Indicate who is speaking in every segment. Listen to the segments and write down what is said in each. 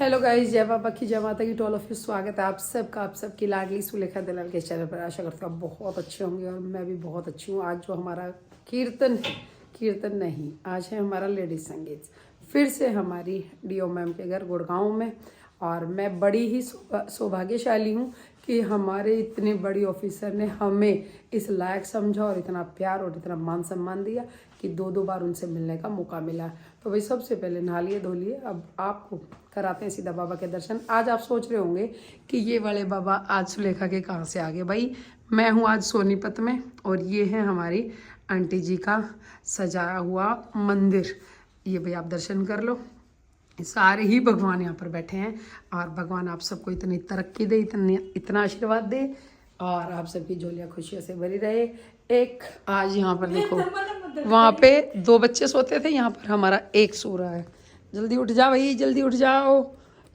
Speaker 1: Hello guys, जय बाबा की जय माता की, टॉल ऑफ यू स्वागत है आप सबकी लाडली सुलेखा दलाल के चैनल पर। आशा करता हूँ बहुत अच्छे होंगे और मैं भी बहुत अच्छी हूँ। आज जो हमारा कीर्तन नहीं, आज है हमारा लेडीज संगीत, फिर से हमारी डीओ मैम के घर गुड़गांव में। और मैं बड़ी ही सौभाग्यशाली हूँ कि हमारे इतने बड़ी ऑफिसर ने हमें इस लायक समझा और इतना प्यार और इतना मान सम्मान दिया कि दो बार उनसे मिलने का मौका मिला। तो भाई सबसे पहले नहा लिए धो लिए, अब आपको कराते हैं सीधा बाबा के दर्शन। आज आप सोच रहे होंगे कि ये वाले बाबा आज सुलेखा के कहाँ से आ गए। भाई मैं हूँ आज सोनीपत में और ये है हमारी आंटी जी का सजाया हुआ मंदिर। ये भाई आप दर्शन कर लो, सारे ही भगवान यहाँ पर बैठे हैं और भगवान आप सबको इतनी तरक्की दे, इतना आशीर्वाद दे और आप सबकी झोलियाँ खुशियों से भरी रहे। एक आज यहाँ पर देखो, वहाँ पे 2 बच्चे सोते थे, यहाँ पर हमारा एक सो रहा है। जल्दी उठ जाओ भाई, जल्दी उठ जाओ।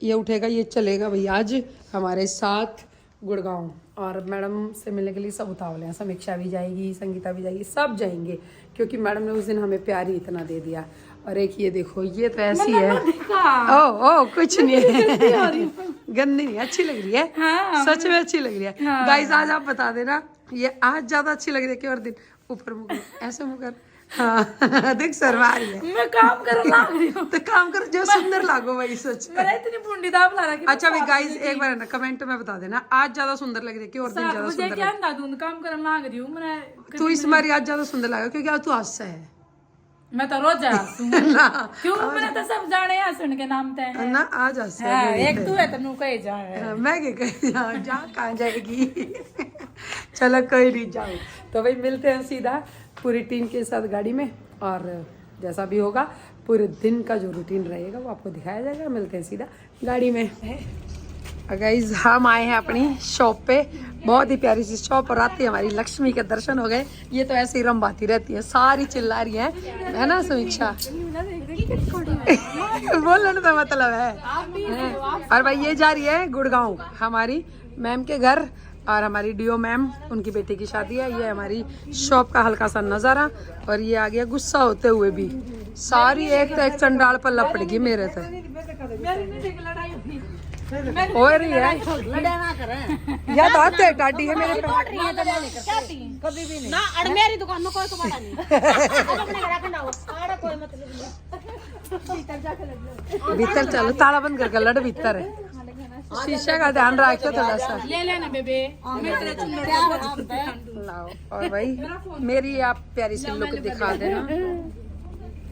Speaker 1: ये उठेगा, ये चलेगा भाई आज हमारे साथ गुड़गांव। और मैडम से मिलने के लिए सब उतावले हैं। समीक्षा भी जाएगी, संगीता भी जाएगी, सब जाएंगे क्योंकि मैडम ने उस दिन हमें प्यार ही इतना दे दिया। और एक ये देखो, ये तो ऐसी है, ओ कुछ नहीं है गंदी नहीं, अच्छी लग रही है। हाँ, सच में अच्छी लग रही है। हाँ। गाइस आज आप बता देना, ये आज ज्यादा अच्छी लग रही है कि और दिन ऊपर मुँह ऐसे मुँह कर। हाँ देख शर्मा रही है।
Speaker 2: मैं काम कर रही हूँ
Speaker 1: तो काम कर जो सुंदर लागो भाई, सच
Speaker 2: मैं इतनी भूंडी दाब ला रहा।
Speaker 1: अच्छा भाई गाइस एक बार ना कमेंट में बता देना आज ज्यादा सुंदर लग रही है कि और दिन ज्यादा सुंदर
Speaker 2: क्या ना दूं काम कर लाग रही हूँ मैं।
Speaker 1: तू इस बार आज ज्यादा सुंदर लगा क्योंकि आज तू हास्य है।
Speaker 2: मैं तो रोज क्यों मैंने तो सब जाने हैं सुन के नाम ते हैं
Speaker 1: ना, आज हास्य है।
Speaker 2: एक तू है तनु कहे जा है,
Speaker 1: मैं क्या कहे जा कहाँ जाएगी चलो कोई नहीं, जाओ। तो भाई मिलते हैं सीधा पूरी टीम के साथ गाड़ी में और जैसा भी होगा पूरे दिन का जो रूटीन रहेगा वो आपको दिखाया जाएगा। मिलते हैं सीधा गाड़ी में। गाइस हम आए हैं अपनी शॉप पे, बहुत ही प्यारी सी शॉप और आती हमारी लक्ष्मी के दर्शन हो गए। ये तो ऐसे ही रंबाती रहती है, सारी चिल्ला रही है ना समीक्षा बोलने का मतलब है। और भाई ये जा रही है गुड़गांव हमारी मैम के घर और हमारी डीओ मैम उनकी बेटी की शादी है। ये हमारी शॉप का हल्का सा नजारा और ये आ गया गुस्सा होते हुए भी सारी एक तो एक चंडाल पर लपट गई मेरे से हो रही है या तो आते टाटी है मेरे
Speaker 3: कभी भी नहीं ना अड़ मेरी दुकान में कोई तुम्हारा नहीं अपने घर आके आओ सारा कोई मतलब
Speaker 1: भीतर चलो, ताला बंद करके लड़ भीतर है। शीशे का ध्यान रखो थोड़ा सा,
Speaker 2: ले लेना बेबे
Speaker 1: लाओ। और भाई मेरी आप प्यारी सी लुक दिखा देना,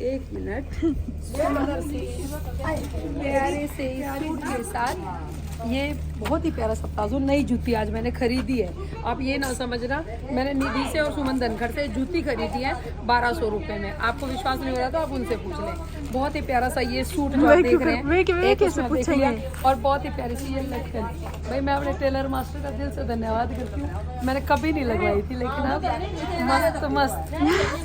Speaker 1: 1 मिनट। प्यारे से सूट के साथ ये बहुत ही प्यारा सा प्लाजो, नई जूती आज मैंने खरीदी है। आप ये ना समझना, मैंने निधि से और सुमन धनखड़ से जूती खरीदी है 1200 रुपए में। आपको विश्वास नहीं हो रहा तो आप उनसे पूछ लें। बहुत ही प्यारा सा ये सूट जो आप देख रहे हैं, एक उसमें देख लिया और बहुत ही प्यारी सी ये लटकन। भाई मैं अपने टेलर मास्टर का दिल से धन्यवाद करती हूँ, मैंने कभी नहीं लगवाई थी लेकिन अब मस्त।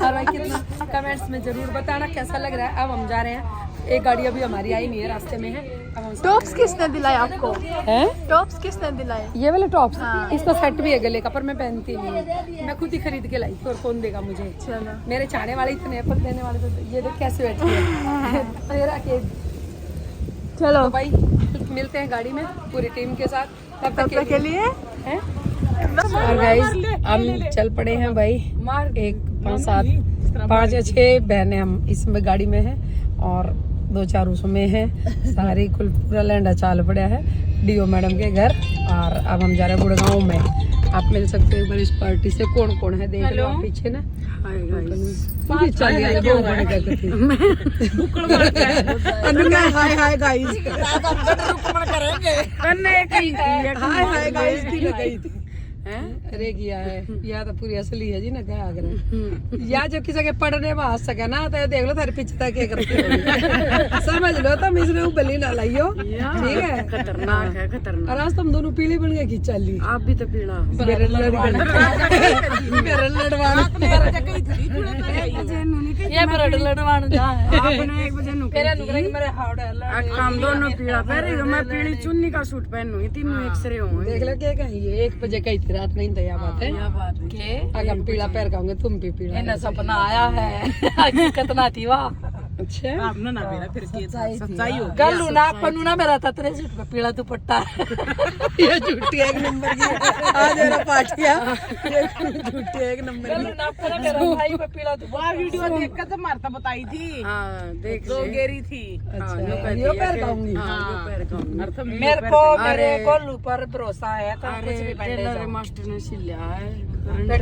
Speaker 1: और भाई कितना कमेंट्स में जरूर बताना कैसा लग रहा है। अब हम जा रहे हैं, एक गाड़ी अभी हमारी आई नहीं है, रास्ते में है। अब हम
Speaker 3: टॉप्स किसने दिलाए आपको?
Speaker 1: हैं?
Speaker 3: टॉप्स किसने दिलाए?
Speaker 1: ये वाले टॉप्स, इसका सेट भी है गले का, पर मैं पहनती नहीं, मैं खुद ही खरीद के लाई थी और कौन देगा मुझे। चलो मेरे चाहने वाले इतने पर देने वाले तो ये देख कैसे बैठी है तेरा के। चलो तो भाई मिलते हैं गाड़ी में पूरी टीम के साथ, तब तक के लिए हैं। और गाइस हम चल पड़े हैं भाई, 5 या 6 बहनें हम इसमें गाड़ी में हैं और 2-4 उसमें है, सारी कुल पूरा लैंडा चाल पड़ा है डीओ मैडम के घर। और अब हम जा रहे हैं गुड़गांव में। आप मिल सकते हो एक बार इस पार्टी से, कौन कौन है देख लो आप पीछे ना। हाय गाइस अरे किया है या तो पूरी असली है जी ना क्या अगर या जो किसी के पढ़ने में आ सके ना तो देख लो थारे पीछे तक क्या करते हो समझ लो, तुम इसमें उबली ना लाइयो, ठीक है। खतरनाक है, खतरनाक। और आज तुम दोनों पीली बन गए की चली, आप भी तो पीला मेरे लड़वाना
Speaker 2: ये ब्रेड लड़वान जा
Speaker 3: आपने 1 बजे
Speaker 2: मेरे नुकरे मेरे हावड़े
Speaker 3: काम दोनों पीला पहने, मैं पीली चुन्नी का सूट पहनूंगी, तीनों एक्सरे होंगे।
Speaker 1: देख लो क्या कहीं ये 1 बजे कही थी रात, नहीं तो यह बात है
Speaker 2: के
Speaker 1: अगर हम पीला पैर खाओगे तुम भी पीला।
Speaker 2: इन्हें सपना आया है हकीकत ना थी वाह।
Speaker 1: अच्छा
Speaker 3: आपने ना मेरा फिर सच्चाई हो
Speaker 2: गल्लू ना पन्नू ना मेरा था तेरे झूठ पे पीला दुपट्टा
Speaker 1: ये झूठी एक नंबर की आज मेरा पाटिया झूठी एक नंबर
Speaker 2: गल्लू ना पन्नू मेरा भाई पे पीला दुपट्टा
Speaker 3: वीडियो देख कर तो मारता बताई थी
Speaker 1: देख
Speaker 3: दो गेरी थी
Speaker 1: ये पैर खाऊंगी
Speaker 2: मेरे को मेरे गोलू पर भरोसा है तो कुछ भी पहन ले जाओ
Speaker 1: मास्टर ने सिलिया है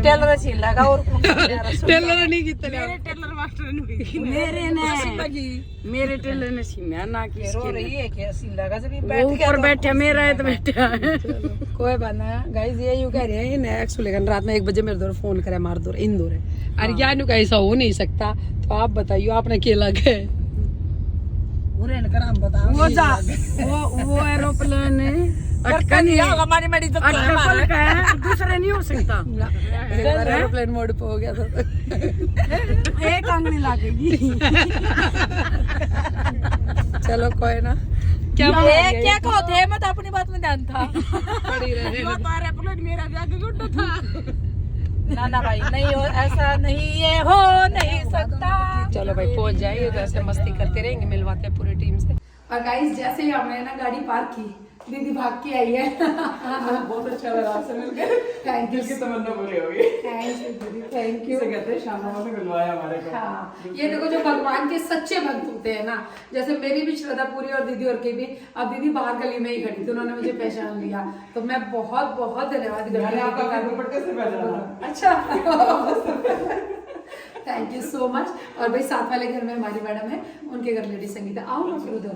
Speaker 2: टेलर सिलेगा और कौन
Speaker 1: टेलर नहीं कितने
Speaker 3: मेरे टेलर मास्टर ने
Speaker 1: मेरे टेलर ने सिमिया ना कि
Speaker 2: रो रही है कि सिलेगा जब
Speaker 1: वो ऊपर बैठे मेरा है तो बैठा है कोई बात ना गाइस ये यूं कह रहे हैं ये नेक्स्ट लेकिन रात में 1 बजे मेरे दौर फोन करे मार दौर इन दौर है अरे क्या नु ऐसा हो नहीं सकता तो आप बताइए आपने अकेला गए वो जा वो एरोप्लेन अटका नहीं होगा हमारी मड़ी तो अटका का है दूसरे नहीं हो सकता एरोप्लेन मोड पे हो गया था एक आंगली लागेगी चलो कोई ना क्या
Speaker 2: क्या कहो थे मत अपनी बात में ध्यान था
Speaker 1: पड़ी रहे
Speaker 3: मेरा जाके गुड्डा था
Speaker 2: ना भाई नहीं हो ऐसा नहीं ये हो नहीं सकता
Speaker 1: चलो भाई पहुंच जाइए तो ऐसे मस्ती करते रहेंगे मिलवाते हैं पूरी टीम से और गाइस जैसे ही हमने ना गाड़ी पार्क की दीदी भाग के आई है बहुत अच्छा लगा आपसे मिलकर थैंक यू
Speaker 4: तमन्ना पूरी हो गई
Speaker 1: थैंक यू
Speaker 4: कहते हैं शाम से मिलवाया हमारे को
Speaker 1: हाँ ये देखो जो भगवान के सच्चे भक्त होते हैं ना जैसे मेरी भी श्रद्धा पूरी और दीदी और की भी अब दीदी बाहर गली में ही खड़ी थी उन्होंने मुझे पहचान लिया तो मैं बहुत बहुत धन्यवाद
Speaker 4: मैंने आपका दुपट्टे से पहचाना
Speaker 1: अच्छा थैंक यू सो मच और भाई साथ वाले घर में हमारी मैडम है उनके घर लेडी संगीता आओ ना फिर उधर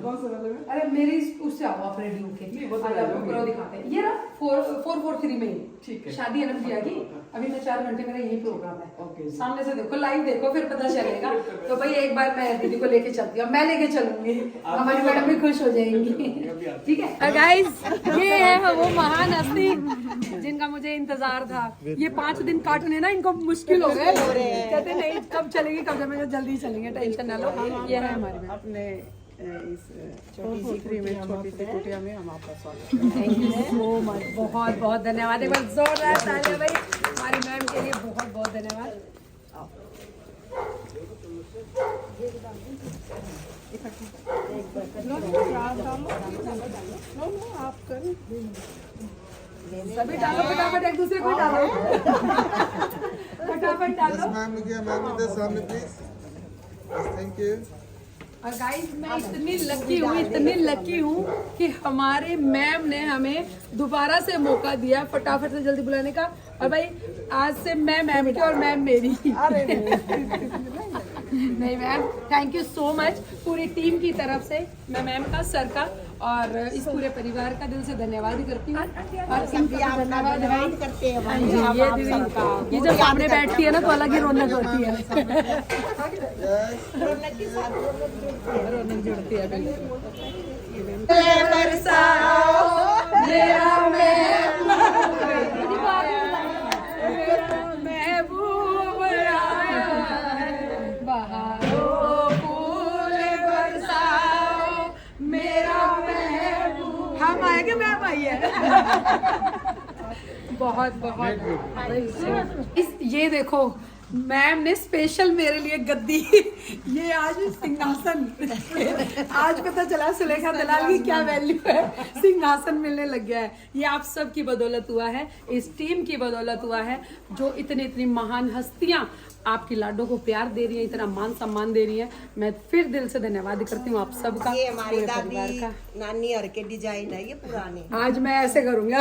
Speaker 1: अरे मेरी उससे आओ आप रेडी होके आज आपको पूरा दिखाते हैं ये ना 443 में
Speaker 4: ठीक है
Speaker 1: शादी है ना प्रिया की अभी मैं 4 घंटे मेरा यही प्रोग्राम है
Speaker 4: ओके
Speaker 1: सामने से देखो लाइव देखो फिर पता चलेगा तो भाई एक बार मैं दीदी को लेके चलती हूँ मैं लेके चलूंगी हमारी मैडम भी खुश हो जाएंगी ठीक है गाइस ये है वो महान हस्ती जिनका मुझे इंतजार था ये 5 दिन काटने ना इनको मुश्किल हो गए कहते नहीं कब चलेगी कब चलेगी जल्दी चलेंगे टेंशन ना लो ये है हमारी मैडम अपने इस छोटी सी फ्री में छोटी सी कुटिया में हम आपका स्वागत थैंक यू सो मच बहुत बहुत धन्यवाद एक बार जोरदार तालियां भाई हमारी मैम के लिए बहुत बहुत धन्यवाद आप करें सभी डालो फटाफट एक दूसरे को डालो फटाफट डालो
Speaker 5: मैम इधर सामने प्लीज थैंक यू
Speaker 1: और गाइस मैं इतनी लकी हूँ कि हमारे मैम ने हमें दोबारा से मौका दिया फटाफट से जल्दी बुलाने का और भाई आज से मैं मैम की और मैम मेरी नहीं ma'am thank you so much पूरी टीम की तरफ से मैं मैम का सर का और इस पूरे परिवार का दिल से धन्यवाद ही करती हूँ और इनका धन्यवाद करते हैं हाँ जी ये दीदी ये जब सामने बैठती है ना तो अलग ही रौनक होती है रौनक जुड़ती है महबूब हम आएंगे मैम आइए बहुत बहुत ये देखो मैम ने स्पेशल मेरे लिए गद्दी ये आज सिंहासन आज पता चला सुलेखा दलाल की क्या वैल्यू है सिंहासन मिलने लग गया है ये आप सब की बदौलत हुआ है इस टीम की बदौलत हुआ है जो इतनी महान हस्तियां आपकी लाडो को प्यार दे रही है इतना मान सम्मान दे रही है मैं फिर दिल से धन्यवाद करती हूँ आप सबका
Speaker 6: ये हमारी
Speaker 1: पूरे
Speaker 6: दादी
Speaker 1: परिवार का
Speaker 6: नानी और के डिजाइन है ये पुराने
Speaker 1: आज मैं ऐसे करूंगी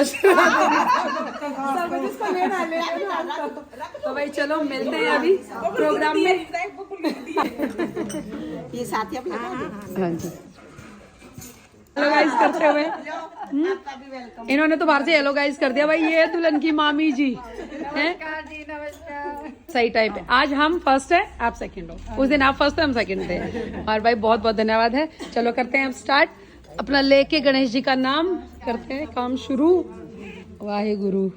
Speaker 1: तो भाई चलो मिलते हैं अभी प्रोग्राम में
Speaker 6: ये साथी अपना
Speaker 1: हाँ जी हेलो गाइस करते हुए इन्होंने तो बाहर से हेलो गाइस कर दिया भाई ये दुल्हन की मामी जी हैं सही टाइम पे आज हम फर्स्ट है आप सेकंड हो उस दिन आप फर्स्ट है हम सेकंड थे और भाई बहुत बहुत धन्यवाद है चलो करते हैं हम स्टार्ट अपना लेके गणेश जी का नाम करते हैं काम शुरू वाहे गुरु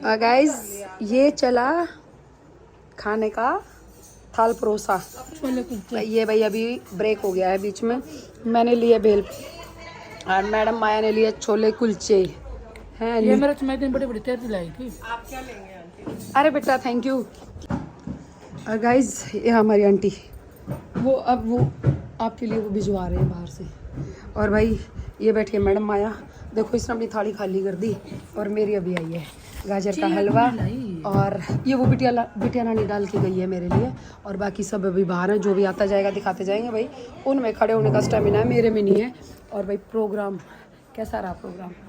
Speaker 1: गाइस ये चला खाने का थाल परोसा। ये भाई अभी ब्रेक हो गया है बीच में। मैंने लिए भेल और मैडम माया ने लिए छोले कुलचे हैं।
Speaker 2: ये मेरे मैं दिन बड़ी बड़ी तेज लाई थी।
Speaker 1: अरे बेटा थैंक यू। और गाइस ये हमारी आंटी वो आपके लिए वो भिजवा रहे हैं बाहर से। और भाई ये बैठी है मैडम माया, देखो इसने अपनी थाली खाली कर दी और मेरी अभी आई है गाजर का हलवा। और ये वो बिटिया नानी डाल के गई है मेरे लिए। और बाकी सब अभी बाहर है, जो भी आता जाएगा दिखाते जाएंगे भाई। उनमें खड़े होने का स्टेमिना है, मेरे में नहीं है। और भाई प्रोग्राम कैसा रहा?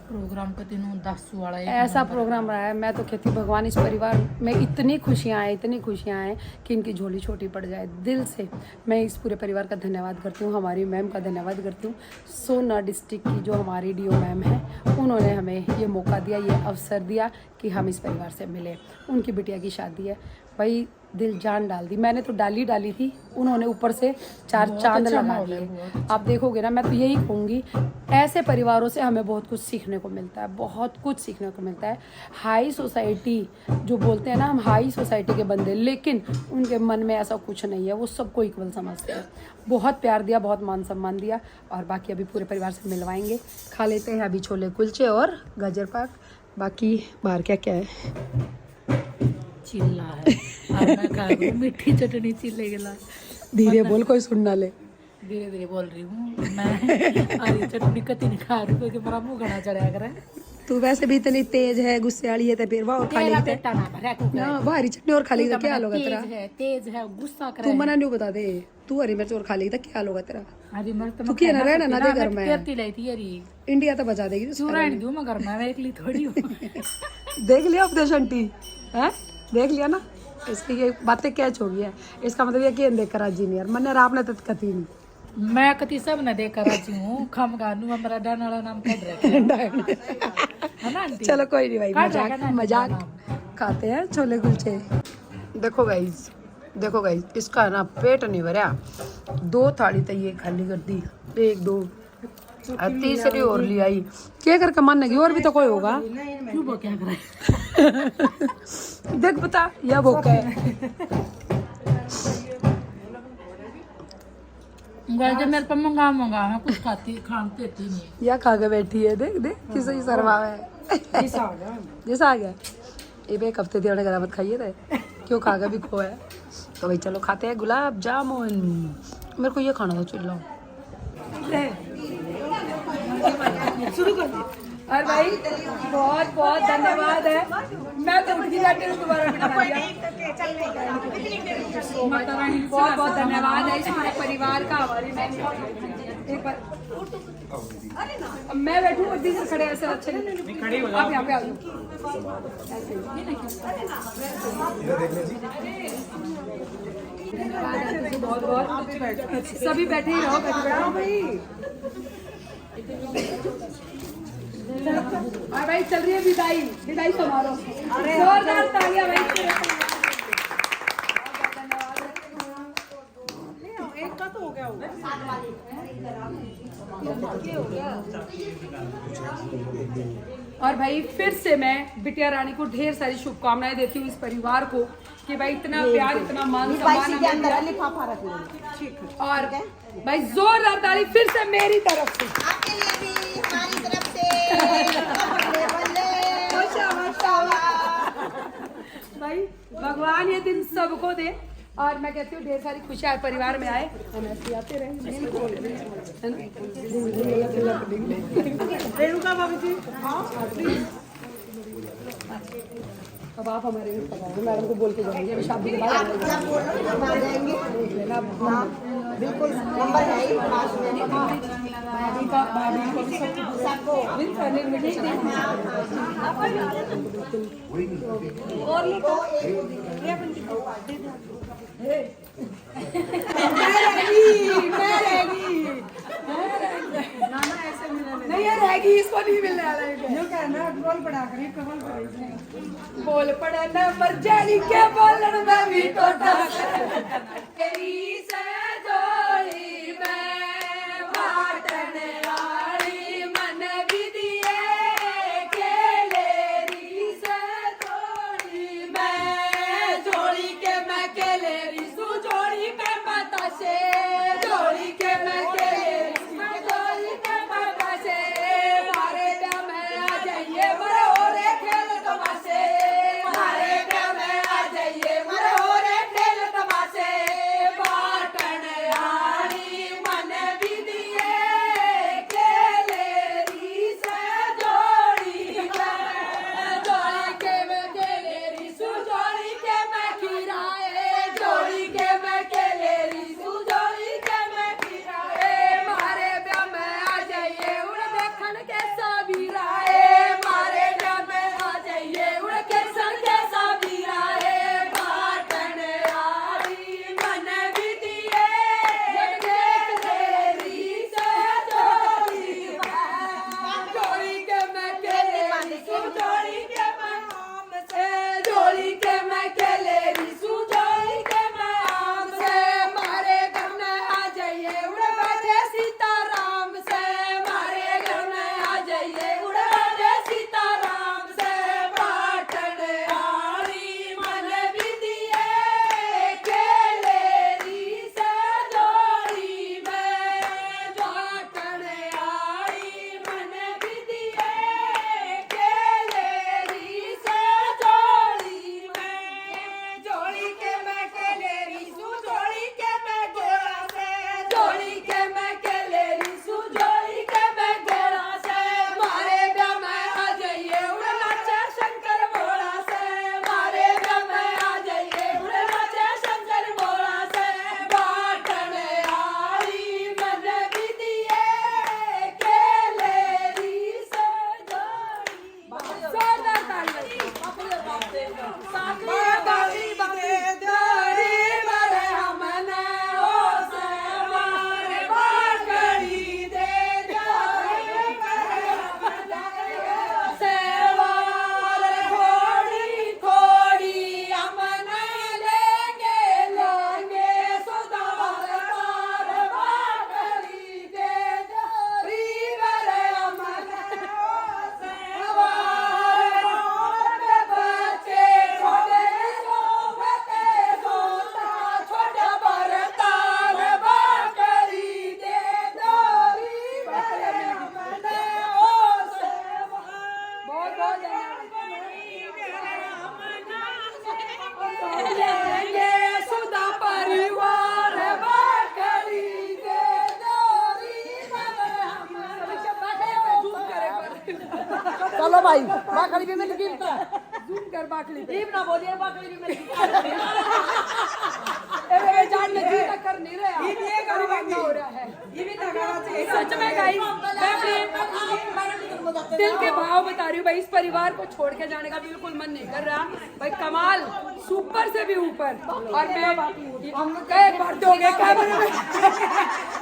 Speaker 1: प्रोग्राम
Speaker 2: का दिनों 10 वाला
Speaker 1: ऐसा प्रोग्राम रहा है। मैं तो कहती भगवान इस परिवार में इतनी खुशियाँ हैं कि इनकी झोली छोटी पड़ जाए। दिल से मैं इस पूरे परिवार का धन्यवाद करती हूँ। हमारी मैम का धन्यवाद करती हूँ। सोना डिस्ट्रिक्ट की जो हमारी DO मैम है, उन्होंने हमें ये मौका दिया, ये अवसर दिया कि हम इस परिवार से मिले। उनकी बिटिया की शादी है भाई, दिल जान डाल दी। मैंने तो डाली थी, उन्होंने ऊपर से 4 चांद लगा दिए। आप देखोगे ना, मैं तो यही कहूँगी ऐसे परिवारों से हमें बहुत कुछ सीखने को मिलता है, बहुत कुछ सीखने को मिलता है। हाई सोसाइटी जो बोलते हैं ना, हम हाई सोसाइटी के बंदे, लेकिन उनके मन में ऐसा कुछ नहीं है। वो सबको इक्वल समझते हैं। बहुत प्यार दिया, बहुत मान सम्मान दिया। और बाकी अभी पूरे परिवार से मिलवाएंगे। खा लेते हैं अभी छोले कुलचे और गाजर पाक। बाकी बाहर क्या है?
Speaker 2: चिल्ला है और मैं खा रही हूँ मीठी चटनी चिल्ले गिला।
Speaker 1: धीरे बोल, कोई सुन ना ले।
Speaker 2: धीरे धीरे बोल रही हूँ मैं। हरी चटनी कति नहीं खा रही क्योंकि मेरा मुंह घना चढ़ा करे।
Speaker 1: तू वैसे भी इतनी तेज है, गुस्से वाली है, तो फिर वाह और खा लेगी
Speaker 2: बेटा ना भरा
Speaker 1: ना। वो हरी चटनी और खा लेगी तो क्या हाल होगा तेरा?
Speaker 2: तेज है गुस्सा करे।
Speaker 1: तू मना नहीं बता दे। तू हरी मिर्च और खा लेगी तो क्या हाल होगा तेरा?
Speaker 2: हरी मिर्च
Speaker 1: तू क्या ना रहना ना दे घर में।
Speaker 2: तेरती लाई थी यारी
Speaker 1: इंडिया तो बचा देगी।
Speaker 2: चुरान दूं मैं घर में, मैं अकेली थोड़ी हूँ।
Speaker 1: देख लिया उपदेश आंटी है, देख लिया ना। इसकी ये बातें कैच हो गई है। इसका मतलब ये कि देख कर राजी नहीं यार, मन आपने तो कती नहीं।
Speaker 2: मैं कति सब न देख कर राजी हूँ। खम गानू मेरा डान वाला नाम कह रहे है ना आंटी?
Speaker 1: चलो कोई नहीं भाई, मजाक खाते हैं छोले कुलचे। देखो गाइस इसका है ना पेट नहीं भरा। 2 थाली तो ये खाली कर दी, 1 2 तीसरी और ले आई। क्या करके मन लगी? और भी तो कोई होगा।
Speaker 2: क्यों वो क्या करे?
Speaker 1: देख बता या भूखा है।
Speaker 2: जब मेरे पर मंगा मैं कुछ खाते नहीं।
Speaker 1: या खा के बैठी है, देख किसी शर्मा है। जैसा आ गया ये भी 1 हफ्ते थी गला मत खाइए थे, क्यों खा के भी खो है। तो भाई चलो खाते हैं गुलाब जामुन। मेरे को ये खाना था, चिल्लाओ। शुरू कर दी। और भाई बहुत बहुत धन्यवाद है। मैं तो उठी जाती हूँ दोबारा बहुत बहुत धन्यवाद है इस पूरे परिवार का। हमारी एक बार मैं बैठूँ और दीदी खड़े ऐसे अच्छे नहीं। आप यहाँ पे आ जाओ। बहुत बहुत सभी बैठे ही रहो, बैठो भाई। और भाई चल रही है विदाई समारोह। जोरदार तालियां भाई। एक का तो हो गया होगा। और भाई फिर से मैं बिटिया रानी को ढेर सारी शुभकामनाएं देती हूँ इस परिवार को कि भाई इतना प्यार, इतना मान सम्मान। और भाई जोरदार ताली फिर से मेरी तरफ से।
Speaker 6: आपके लिए भी हमारी तरफ से।
Speaker 1: भाई भगवान ये दिन सबको दे। और मैं कहती हूँ ढेर सारी खुशियाँ परिवार में आए, हम ऐसे आते रहे। रेणुका बाबू जी अब आप हमारे लिए पकाओ। मैडम को बोल के जाएंगे अभी शादी के बाद
Speaker 6: बिल्कुल नंबर है ही पास में।
Speaker 1: नहीं रहेगी, इसको नहीं मिलने वाला है। बोल पड़ा करी बोल पड़ा ना पर जानी के बोलन में भी टोटा तेरी से जोड़ी में वाटन वाली मन भी दिए केले री से
Speaker 6: भाई बाखड़ी भी मिल गई
Speaker 1: जूम कर बाखली पे।
Speaker 6: दीप ना बोलिए बाखड़ी भी मिल गई
Speaker 1: ए मेरे जान ने जी तक कर नहीं रहा ये करो हो रहा है
Speaker 6: ये भी तगड़ा चाहिए
Speaker 1: सच में गाइस मैं अपने दिल के भाव बता रही हूँ भाई। इस परिवार को छोड़ के जाने का बिल्कुल मन नहीं कर रहा भाई। कमाल सुपर से भी ऊपर। और मैं कई बार हो गए कैमरे में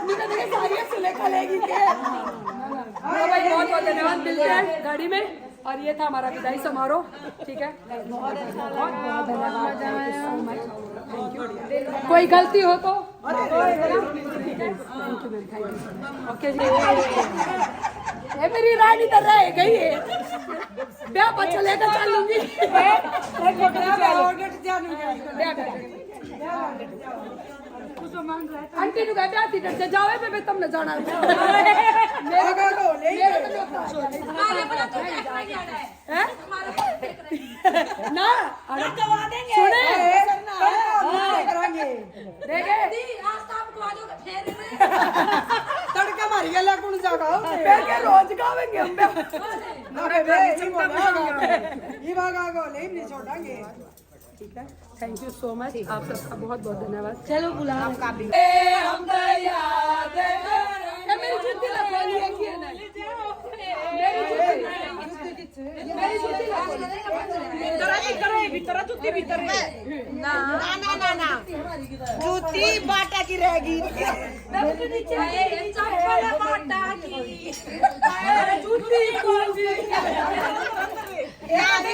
Speaker 1: मुझे देखे सारी सुलेखा लेगी के भाई। बहुत बहुत धन्यवाद। मिलते हैं गाड़ी में। और ये था हमारा विदाई समारोह। ठीक है बहुत बहुत धन्यवाद। Thank you. कोई गलती हो तो ठीक है thank you ma'am. Thank you okay जी। ये मेरी रानी इधर रह गई है ब्याह पर चले तो चल लूंगी। आंटी नु कहते आती डर से जावे पे तुमने जाना मेरे को है ना
Speaker 6: करवा देंगे
Speaker 1: सुने
Speaker 6: करांगे
Speaker 1: देखे
Speaker 6: तड़का मार गया कौन जागा
Speaker 1: के रोज गावेंगे हम
Speaker 6: ना बे चिंता मत ये भागा को नहीं छोड़ांगे।
Speaker 1: ठीक है थैंक यू सो मच। आप सबका बहुत बहुत धन्यवाद।
Speaker 6: चलो गुलाम का भी
Speaker 1: हम तो याद मेरी जुत्ती लगानी है कि नहीं मेरी जुत्ती
Speaker 6: ना जूती बाटा की रहेगी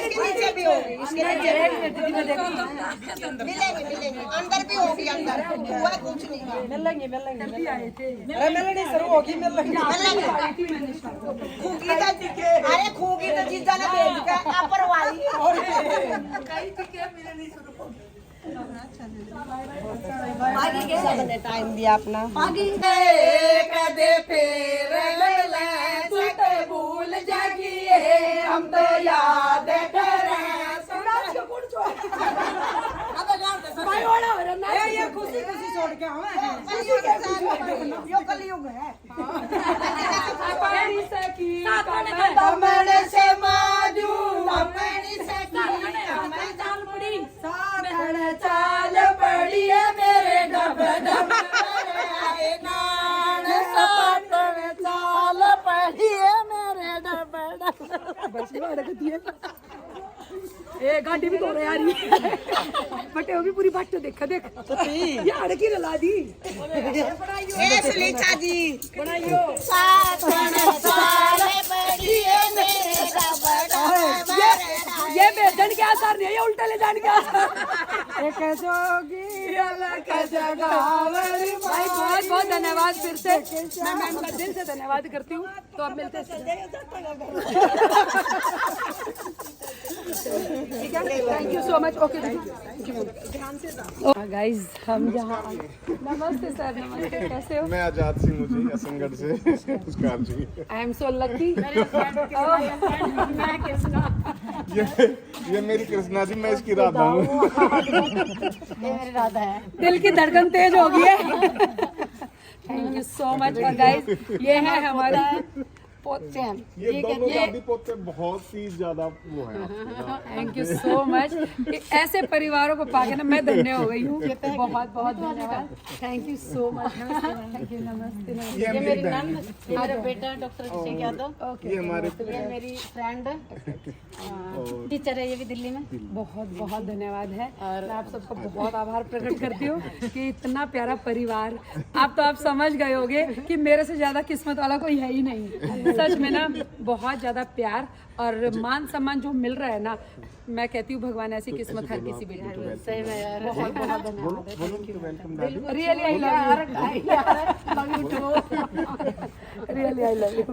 Speaker 6: इसके नीचे भी होगी इसके नीचे मिलेंगे मिलेंगे अंदर भी होगी अंदर हुआ कुछ नहीं मिलेंगे अरे मिलनी शुरू होगी मिलेंगे खूगी तो अरे खूगी तो जीजा ने भेज के अपरवाई और आगे के सबने टाइम दिया अपना आगे
Speaker 1: कदे फेर ले सुते भूल जागिए हम तो याद करें सूरज को कौन छोड़ भाई वाला हो रहा
Speaker 6: ये खुशी खुशी छोड़ के हमें यो कलयुग है
Speaker 1: अपनी सखी
Speaker 6: तमने से माजू अपनी सखी हमें चाल पड़ी
Speaker 1: साथन चाल पड़ी है मेरे डब डब आए नान साथन चाल पड़ी है मेरे डब डब बस ये रखती है। ए गाड़ी भी तो यार बटे वो भी पूरी बात तो देखा देख ये अड़की रला दी
Speaker 6: ए सुलेखा जी बनाइयो साथन चाल पड़ी है मेरे डब डब
Speaker 1: ये बेचन के आसार नहीं है, ये उल्टा ले जाने का कैसे होगी अलग जगह। भाई बहुत बहुत धन्यवाद फिर से। मैं मैम का दिल से धन्यवाद करती हूँ। तो अब मिलते हैं ठीक है thank you so much. Okay guys हम यहाँ नमस्ते सर नमस्ते कैसे हो।
Speaker 5: मैं आजाद सिंह मुझे असंगढ़ से पुरस्कार जी।
Speaker 1: I am so lucky.
Speaker 5: ये मेरी कृष्णा जी मैं इसकी राधा हूँ।
Speaker 1: दिल की धड़कन तेज हो गई है। Thank you so much. और गाइस ये है हमारा पोते
Speaker 5: ये दोनों दादी पोते बहुत ही ज्यादा वो है।
Speaker 1: Thank you so much. ऐसे परिवारों को पाके ना मैं धन्य हो गई हूँ। बहुत बहुत धन्यवाद। Thank you so much. Thank you नमस्ते नमस्ते।
Speaker 5: ये मेरी बहन
Speaker 3: मेरा बेटा डॉक्टर अभिषेक यादव
Speaker 5: ये हमारे
Speaker 3: ये मेरी फ्रेंड टीचर है ये भी दिल्ली में।
Speaker 1: बहुत बहुत धन्यवाद है। और मैं आप सबका बहुत आभार प्रकट करती हूँ कि इतना प्यारा परिवार। आप तो आप समझ गए होंगे कि मेरे से ज्यादा किस्मत वाला कोई है ही नहीं। सच में ना बहुत ज्यादा प्यार और मान सम्मान जो मिल रहा है ना, मैं कहती हूँ भगवान ऐसी किस्मत हर किसी बेटी को। सही में यार बहुत बहुत धन्यवाद। Really I love you. Really I love you.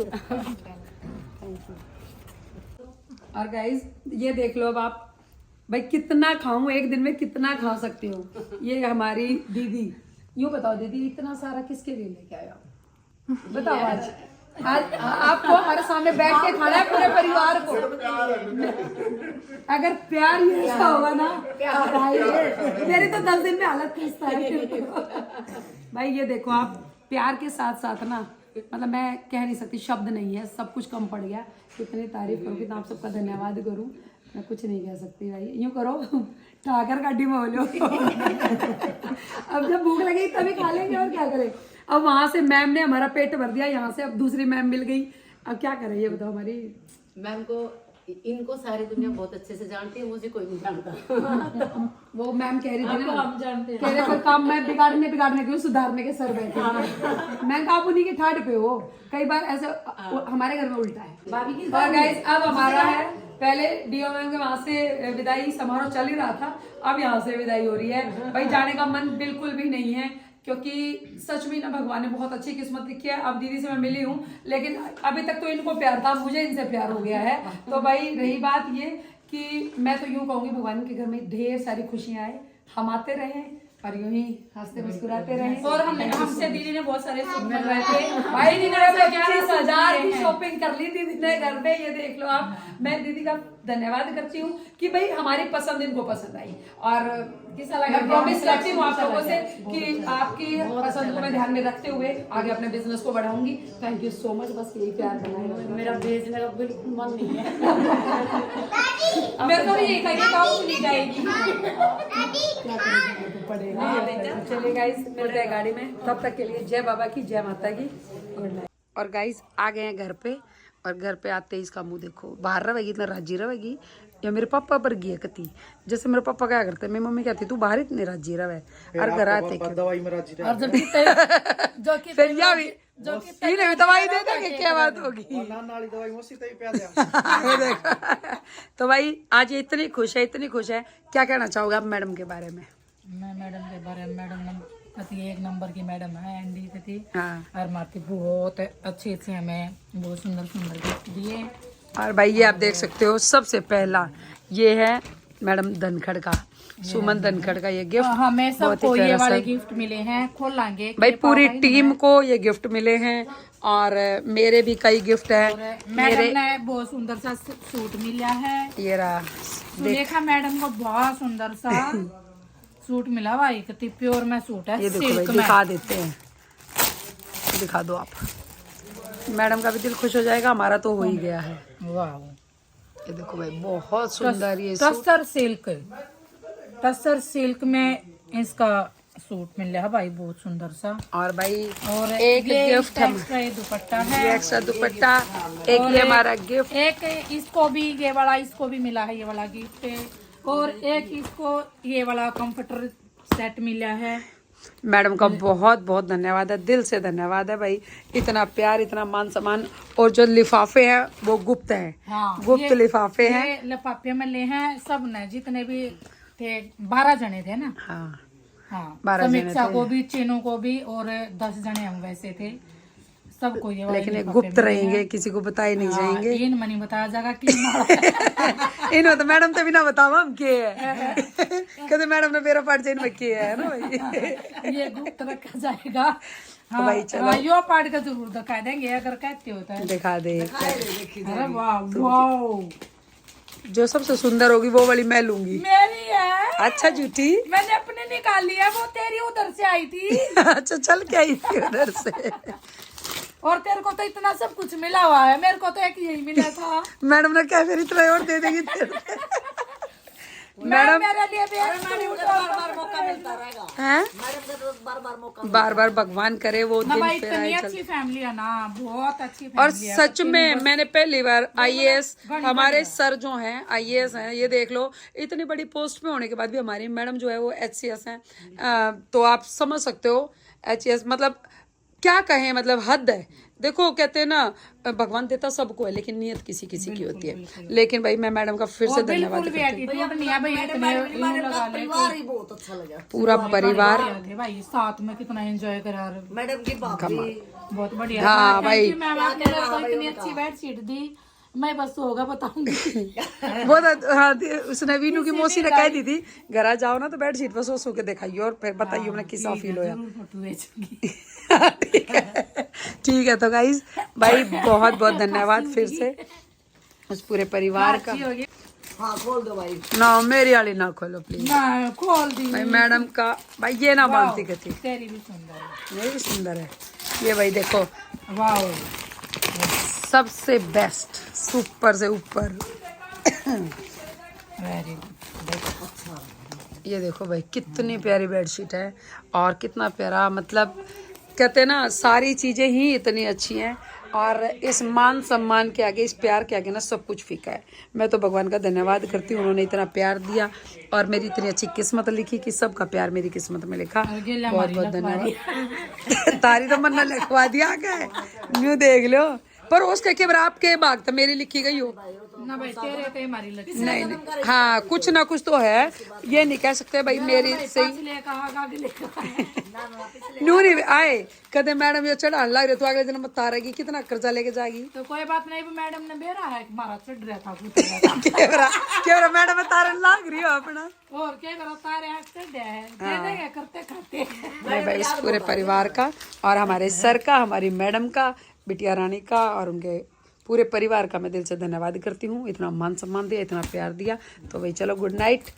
Speaker 1: और गाइज ये देख लो अब आप भाई कितना खाऊं एक दिन में कितना खा सकती हूँ। ये हमारी दीदी। यूँ बताओ दीदी इतना सारा किसके लिए लेके आया बताओ। आज आपको हमारे सामने बैठ के खाना है पूरे परिवार को। अगर प्यार ही ऐसा होगा ना भाई मेरी तो 10 दिन में हालत खींचता है। भाई ये देखो आप प्यार के साथ साथ ना मतलब मैं कह नहीं सकती, शब्द नहीं है, सब कुछ कम पड़ गया। कितनी तारीफ करूँ, कितना आप सबका धन्यवाद करूँ, मैं कुछ नहीं कह सकती भाई। यूँ करो ठाकर गाड़ी में बोलो अब जब भूख लगी तभी खा लेंगे, और क्या करें। अब वहाँ से मैम ने हमारा पेट भर दिया, यहाँ से अब दूसरी मैम मिल गई, अब क्या करें ये बताओ। हमारी
Speaker 7: मैम को, इनको सारी दुनिया बहुत अच्छे से जानती है, मुझे कोई नहीं जानता।
Speaker 1: वो मैम कह रही थी ना,
Speaker 2: हम जानते हैं।
Speaker 1: कह रहे कोई काम मैं बिगाड़ने क्यों, सुधारने के सर बैठे। मैं कहा आप उन्हीं के ठाट पे हो, कई बार ऐसे हमारे घर में उल्टा है। और गाइस अब हमारा है, पहले डीओ मैम के वहां से विदाई समारोह चल ही रहा था, अब यहाँ से विदाई हो रही है। भाई जाने का मन बिल्कुल भी नहीं है, क्योंकि सच में ना भगवान ने बहुत अच्छी किस्मत लिखी है। अब दीदी से मैं मिली हूँ, लेकिन अभी तक तो इनको प्यार था, मुझे इनसे प्यार हो गया है। तो भाई रही बात ये कि मैं तो यूँ कहूँगी भगवान के घर में ढेर सारी खुशियाँ आए, हम आते रहे और यूं ही हंसते मुस्कुराते रहे।
Speaker 2: और हमसे दीदी ने बहुत सारे सुख
Speaker 1: मिल रहे थे भाई, दीदी ने 25,000 की शॉपिंग कर ली दीदी ने घर पे, ये देख लो आप। मैं दीदी का धन्यवाद करती हूँ कि भाई हमारी पसंद इनको पसंद आई, और किसा लगा, प्रॉमिस करती हूँ आप लोगों से कि आपकी पसंद को मैं ध्यान में रखते हुए आगे अपने बिजनेस को बढ़ाऊंगी। थैंक यू सो मच, बस यही प्यार बनाएगा।
Speaker 7: मेरा भेजने का बिल्कुल मन नहीं है।
Speaker 2: मेरे को भी यही कहिए काम नहीं जाएगी।
Speaker 1: चलिए गाइस मिलते हैं गाड़ी में, तब तक के लिए जय बाबा की, जय माता की, गुड नाइट। और गाइस आ गए हैं घर पे, और घर पे आते ही इसका मुंह देखो, बाहर रहेगी इतना राजी रहेगी, या मेरे पापा पर गी कती। जैसे मेरे पापा क्या करते, मेरी मम्मी कहती तू बाहर इतनी राजी रहे, और घर आते
Speaker 5: दवाई में राजी
Speaker 2: और जब जो
Speaker 1: फिर या भी इन्हें भी दवाई दे देंगे, क्या बात होगी।
Speaker 5: नाली दवाई मुझसे तभी प्या दिया।
Speaker 1: तो भाई आज ये इतनी खुश है, इतनी खुश है, क्या कहना चाहोगे आप मैडम के बारे में?
Speaker 2: मैं मैडम के बारे में, मैडम कति एक नंबर की मैडम है, एंडी कति।
Speaker 1: हाँ।
Speaker 2: और माती बहुत अच्छे से हमें बहुत सुंदर सुंदर गिफ्ट दिए।
Speaker 1: और भाई ये आप देख सकते हो, सबसे पहला ये है मैडम धनखड़ का, सुमन धनखड़ का ये गिफ्ट।
Speaker 2: हमें
Speaker 1: बहुत ही
Speaker 2: सबको ये
Speaker 1: प्यारा
Speaker 2: वाले
Speaker 1: सा।
Speaker 2: गिफ्ट मिले हैं, खोलेंगे
Speaker 1: भाई पूरी टीम को ये गिफ्ट मिले हैं, और मेरे भी कई गिफ्ट हैं।
Speaker 2: मैडम ने बहुत सुंदर सा सूट मिला है,
Speaker 1: ये रहा,
Speaker 2: देखा मैडम को बहुत सुंदर सा सूट मिला भाई, कितनी प्योर में सूट है,
Speaker 1: ये देखो भाई,
Speaker 2: सिल्क में।
Speaker 1: दिखा देते हैं, दिखा दो आप। मैडम का भी दिल खुश हो जाएगा, हमारा तो हो ही गया है।
Speaker 2: वाह,
Speaker 1: ये देखो भाई बहुत सुंदर ये सूट।
Speaker 2: टसर सिल्क में इसका सूट मिल रहा है भाई, बहुत सुंदर सा।
Speaker 1: और भाई
Speaker 2: और
Speaker 1: एक गिफ्ट हम,
Speaker 2: एक्स्ट्रा ये दुपट्टा है,
Speaker 1: ये एक्स्ट्रा दुपट्टा, एक ये हमारा गिफ्ट।
Speaker 2: एक इसको भी ये वाला, इसको भी मिला है ये वाला गिफ्ट, और एक इसको ये वाला कंफर्टर सेट मिला है।
Speaker 1: मैडम का बहुत बहुत धन्यवाद है, दिल से धन्यवाद है भाई, इतना प्यार, इतना मान सम्मान। और जो लिफाफे हैं वो गुप्त हैं,
Speaker 2: हाँ,
Speaker 1: गुप्त लिफाफे हैं।
Speaker 2: ये लिफाफे में ले हैं सब ने, जितने भी थे 12 जने थे ना।
Speaker 1: हाँ
Speaker 2: हाँ,
Speaker 1: 12 जने
Speaker 2: समीक्षा
Speaker 1: थे।
Speaker 2: को भी, चीनू को भी, और 10 जने हम वैसे थे, सबको ये वाले
Speaker 1: लेकिन ये
Speaker 2: लिफाफे
Speaker 1: गुप्त
Speaker 2: मिले
Speaker 1: रहेंगे,
Speaker 2: हैं।
Speaker 1: किसी को बताए नहीं
Speaker 2: हाँ,
Speaker 1: जाएंगे।
Speaker 2: इन मनी बताया जाएगा कि
Speaker 1: इन्हों तो मैडम तो बिना बतावा हम के है कहते मैडम ने मेरा पार्ट चेन में किया है ना भाई।
Speaker 2: ये गुप्त रखा जाएगा। हाँ,
Speaker 1: भाई चलो।
Speaker 2: हाँ, यो पार्ट का जरूर दिखा देंगे अगर कहते होता है।
Speaker 1: दिखा दे,
Speaker 2: अरे वाह वाह,
Speaker 1: जो सबसे सुंदर होगी वो वाली मैं लूंगी।
Speaker 2: मेरी है।
Speaker 1: अच्छा झूठी,
Speaker 2: मैंने अपने निकाली है, वो तेरी उधर से आई थी।
Speaker 1: अच्छा चल के आई थी उधर से।
Speaker 2: और तेरे को तो इतना सब कुछ मिला हुआ है, मेरे को तो एक यही मिला था।
Speaker 1: मैडम ने क्या फिर इतना और दे देगी मैडम?
Speaker 2: मेरे लिए भी एक सूट और
Speaker 6: मौका मिलता रहेगा,
Speaker 1: हैं?
Speaker 6: मैडम का तो बार बार मौका।
Speaker 1: बार बार भगवान करे वो
Speaker 2: ना
Speaker 1: दिन
Speaker 2: भाई,
Speaker 1: फिर
Speaker 2: इतनी
Speaker 1: आए
Speaker 2: अच्छी फैमिली है ना, बहुत अच्छी
Speaker 1: और
Speaker 2: फैमिली है।
Speaker 1: सच में मैंने पहली बार आईएएस, हमारे सर जो हैं आईएएस हैं, ये देख लो इतनी बड़ी पोस्ट पे होने के बाद भी हमारी मैडम जो है वो एचसीएस हैं। तो आप समझ सकते हो एचसीएस मतलब क्या कहें, मतलब हद है। देखो कहते हैं ना भगवान देता सबको है, लेकिन नियत किसी किसी की होती है। लेकिन भाई मैं मैडम का फिर से धन्यवाद
Speaker 2: बिल्कुल भी
Speaker 1: करती हूँ।
Speaker 2: एटीट्यूड नहीं है भाई, इतने यूं लगा ले
Speaker 6: परिवार ही बहुत अच्छा लगा,
Speaker 1: पूरा परिवार
Speaker 2: थे भाई, साथ में कितना एंजॉय करा।
Speaker 6: मैडम की भाभी
Speaker 2: बहुत बढ़िया।
Speaker 1: हाँ भाई,
Speaker 2: मैम आपने मेरे को इतनी अच्छी बेडशीट दी, मैं बस होगा बताऊंगी।
Speaker 1: बहुत हाँ, उसने वीनू की मौसी ने कह दी थी घर जाओ ना तो बेडशीट पर सो के दिखाइए और फिर बताइए उन्हें किसा फील होया।
Speaker 2: फोटो भेजूंगी।
Speaker 1: ठीक है तो गाइज भाई बहुत बहुत धन्यवाद फिर से उस पूरे परिवार का।
Speaker 6: हाँ खोल दो भाई,
Speaker 1: ना मेरी वाली ना खोलो प्लीज
Speaker 2: ना खोल दी
Speaker 1: भाई, मैडम का भाई ये ना मानती कहती।
Speaker 2: तेरी भी सुंदर है।
Speaker 1: मेरी भी सुंदर है, ये भाई देखो
Speaker 2: वाओ
Speaker 1: सबसे बेस्ट, सुपर से ऊपर।
Speaker 2: वेरी
Speaker 1: ये देखो भाई कितनी प्यारी बेडशीट है और कितना प्यारा, मतलब कहते हैं ना सारी चीज़ें ही इतनी अच्छी हैं और इस मान सम्मान के आगे, इस प्यार के आगे ना सब कुछ फीका है। मैं तो भगवान का धन्यवाद करती हूँ, उन्होंने इतना प्यार दिया और मेरी इतनी अच्छी किस्मत लिखी कि सबका प्यार मेरी किस्मत में लिखा। बहुत बहुत धन्यवाद। तारी तो मन्ना लिखवा दिया गया न्यू देख लो, पर उसके केवल आपके बाग तो मेरी लिखी गई हो
Speaker 2: ना भाई, तेरे पे हमारी लगी
Speaker 1: नहीं, हाँ कुछ ना कुछ तो है, ये नहीं कह सकते भाई मेरी सही नूरी आए कदे मैडम ये चढ़ाने लग रहे तो अगले दिन तारेगी कितना कर्जा लेके जाएगी।
Speaker 2: तो कोई बात नहीं, मैडम ने बेरा है हमारा चढ़ रहा था
Speaker 1: केवरा मैडम तारन लग रही हो अपना
Speaker 2: और क्या करो, तारे हाथ चढ़ रहा है, दे देंगे करते खाते।
Speaker 1: नहीं भाई इस पूरे परिवार का और हमारे सर का, हमारी मैडम का, बिटिया रानी का और उनके पूरे परिवार का मैं दिल से धन्यवाद करती हूँ। इतना मान सम्मान दिया, इतना प्यार दिया। तो भाई चलो गुड नाइट,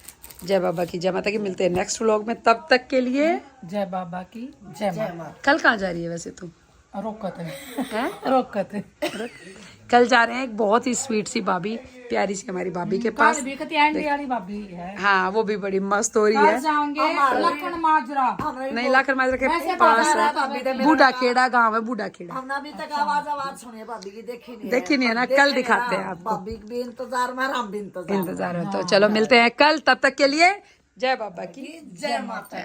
Speaker 1: जय बाबा की जय माता की। मिलते हैं नेक्स्ट व्लॉग में, तब तक के लिए
Speaker 2: जय बाबा की जय माता।
Speaker 1: कल कहाँ जा रही है वैसे तू?
Speaker 2: रोकत है
Speaker 1: हैं?
Speaker 2: रोकत है।
Speaker 1: कल जा रहे हैं एक बहुत ही स्वीट सी भाभी, प्यारी सी हमारी भाभी के पास।
Speaker 2: भी कती आंटी वाली भाभी है।
Speaker 1: हाँ वो भी बड़ी मस्त हो रही
Speaker 2: कल
Speaker 1: है।
Speaker 2: जाओगे लखन माजरा,
Speaker 1: नहीं लाखन माजरा के पास है, बूढ़ा खेड़ा गाँव है, बूढ़ा खेड़ा।
Speaker 6: हमने अभी तक आवाज सुनी भाभी की, देखी नहीं
Speaker 1: देखी नहीं है ना, कल दिखाते हैं आपको।
Speaker 6: भाभी भी इंतजार में, हम भी इंतजार
Speaker 1: इंतजार है। तो चलो मिलते हैं कल, तब तक के लिए जय बाबा की
Speaker 6: जय माता।